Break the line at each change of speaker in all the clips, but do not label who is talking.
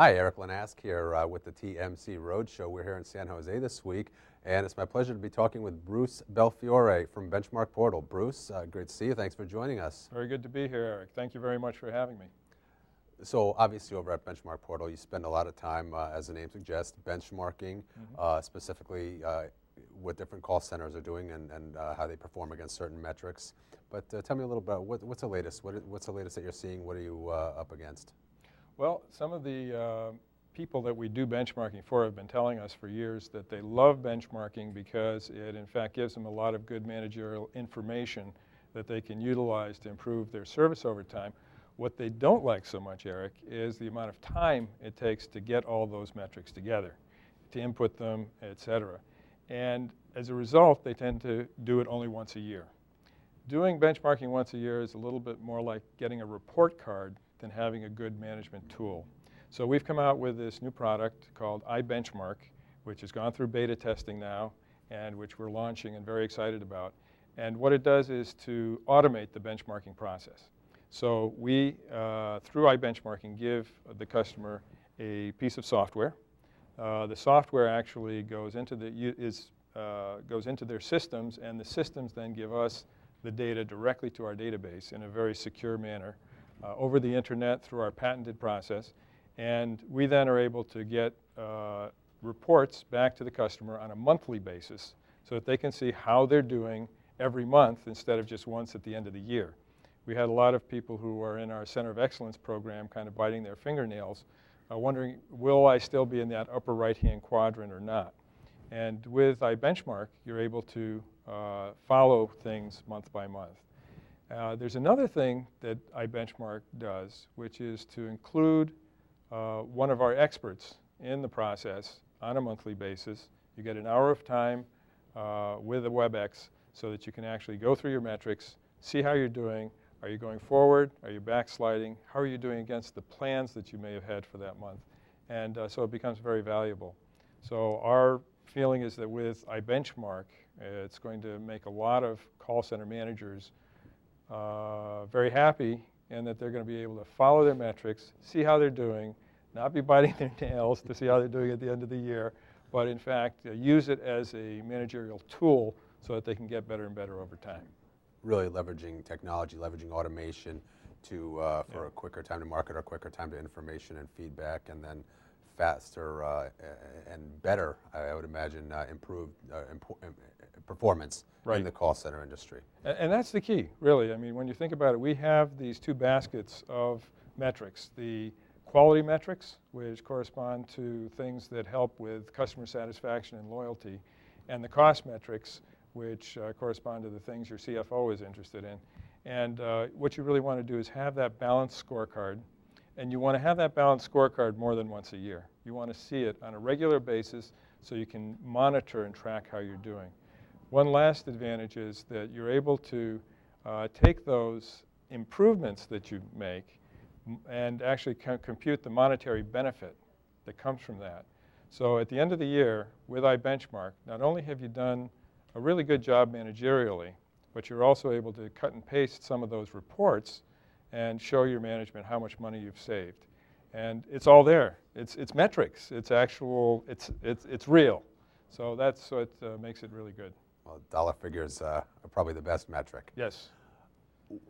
Hi, Eric Lanask here with the TMC Roadshow. We're here in San Jose this week, and it's my pleasure to be talking with Bruce Belfiore from Benchmark Portal. Bruce, great to see you. Thanks for joining us.
Very good to be here, Eric. Thank you very much for having me.
So obviously over at Benchmark Portal, you spend a lot of time, as the name suggests, benchmarking, specifically what different call centers are doing and how they perform against certain metrics. But tell me a little about what's the latest? What's the latest that you're seeing? What are you up against?
Well, some of the people that we do benchmarking for have been telling us for years that they love benchmarking because it in fact gives them a lot of good managerial information that they can utilize to improve their service over time. What they don't like so much, Eric, is the amount of time it takes to get all those metrics together, to input them, etc. And as a result, they tend to do it only once a year. Doing benchmarking once a year is a little bit more like getting a report card than having a good management tool. So we've come out with this new product called iBenchmark, which has gone through beta testing now and which we're launching and very excited about. And what it does is to automate the benchmarking process. So we, through iBenchmarking, give the customer a piece of software. The software actually goes into their systems, and the systems then give us the data directly to our database in a very secure manner over the internet through our patented process. And we then are able to get reports back to the customer on a monthly basis so that they can see how they're doing every month instead of just once at the end of the year. We had a lot of people who are in our Center of Excellence program kind of biting their fingernails, wondering, will I still be in that upper right-hand quadrant or not? And with iBenchmark, you're able to follow things month by month. There's another thing that iBenchmark does, which is to include one of our experts in the process on a monthly basis. You get an hour of time with a WebEx so that you can actually go through your metrics, see how you're doing. Are you going forward? Are you backsliding? How are you doing against the plans that you may have had for that month? And so it becomes very valuable. So our feeling is that with iBenchmark, it's going to make a lot of call center managers very happy, and that they're going to be able to follow their metrics, see how they're doing, not be biting their nails to see how they're doing at the end of the year, but in fact use it as a managerial tool so that they can get better and better over time.
Really leveraging technology, leveraging automation for a quicker time to market or quicker time to information and feedback, and then faster and better, I would imagine, improved performance in the call center industry.
And that's the key, really. I mean, when you think about it, we have these two baskets of metrics. The quality metrics, which correspond to things that help with customer satisfaction and loyalty, and the cost metrics, which correspond to the things your CFO is interested in. And what you really want to do is have that balanced scorecard. And you want to have that balanced scorecard more than once a year. You want to see it on a regular basis so you can monitor and track how you're doing. One last advantage is that you're able to take those improvements that you make and actually compute the monetary benefit that comes from that. So at the end of the year, with iBenchmark, not only have you done a really good job managerially, but you're also able to cut and paste some of those reports and show your management how much money you've saved. And it's all there. It's metrics. It's actual, it's real. So that's what makes it really good.
Well, dollar figures are probably the best metric.
Yes.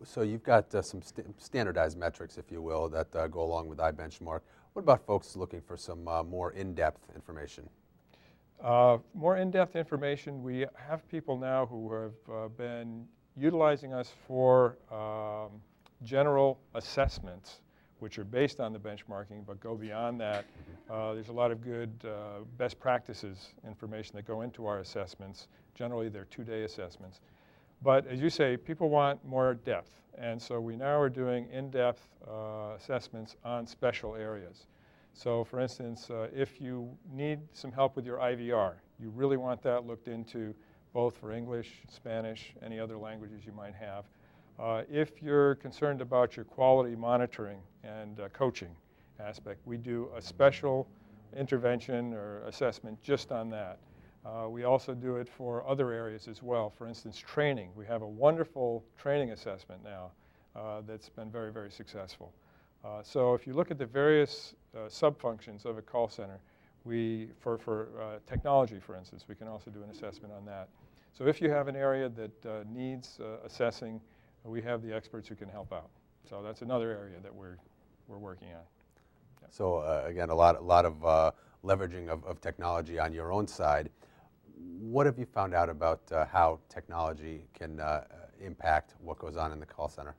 So you've got some standardized metrics, if you will, that go along with iBenchmark. What about folks looking for some more in-depth information?
More in-depth information, we have people now who have been utilizing us for general assessments, which are based on the benchmarking, but go beyond that. There's a lot of good best practices information that go into our assessments. Generally, they're 2-day assessments. But as you say, people want more depth. And so we now are doing in-depth assessments on special areas. So for instance, if you need some help with your IVR, you really want that looked into both for English, Spanish, any other languages you might have. If you're concerned about your quality monitoring and coaching aspect, we do a special intervention or assessment just on that. We also do it for other areas as well. For instance, training. We have a wonderful training assessment now that's been very, very successful. So if you look at the various sub-functions of a call center, for technology, for instance, we can also do an assessment on that. So if you have an area that needs assessing, we have the experts who can help out. So that's another area that we're working on. Yeah.
So again, a lot of leveraging of technology on your own side. What have you found out about how technology can impact what goes on in the call center?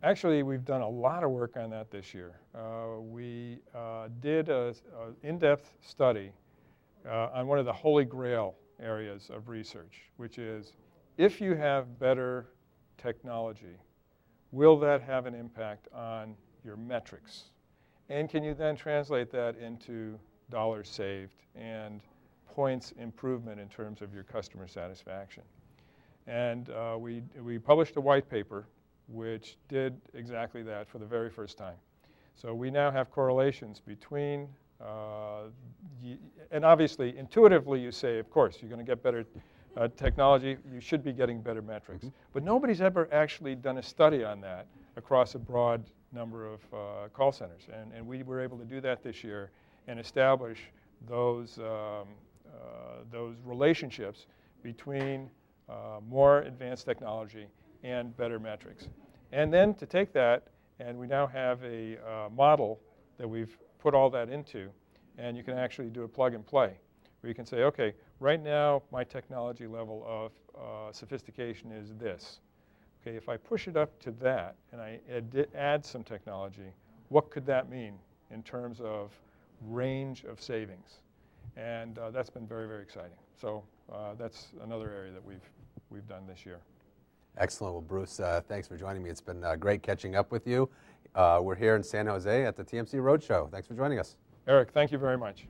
Actually, we've done a lot of work on that this year. We did an in-depth study on one of the holy grail areas of research, which is if you have better technology, will that have an impact on your metrics? And can you then translate that into dollars saved and points improvement in terms of your customer satisfaction? And we published a white paper which did exactly that for the very first time. So we now have correlations between, and obviously intuitively you say, of course, you're going to get better technology, you should be getting better metrics. Mm-hmm. But nobody's ever actually done a study on that across a broad number of call centers. And we were able to do that this year and establish those relationships between more advanced technology and better metrics. And then to take that, and we now have a model that we've put all that into, and you can actually do a plug and play, where you can say, okay, right now my technology level of sophistication is this. Okay, if I push it up to that and I add some technology, what could that mean in terms of range of savings? And that's been very, very exciting. So that's another area that we've done this year.
Excellent. Well, Bruce, thanks for joining me. It's been great catching up with you. We're here in San Jose at the TMC Roadshow. Thanks for joining us.
Eric, thank you very much.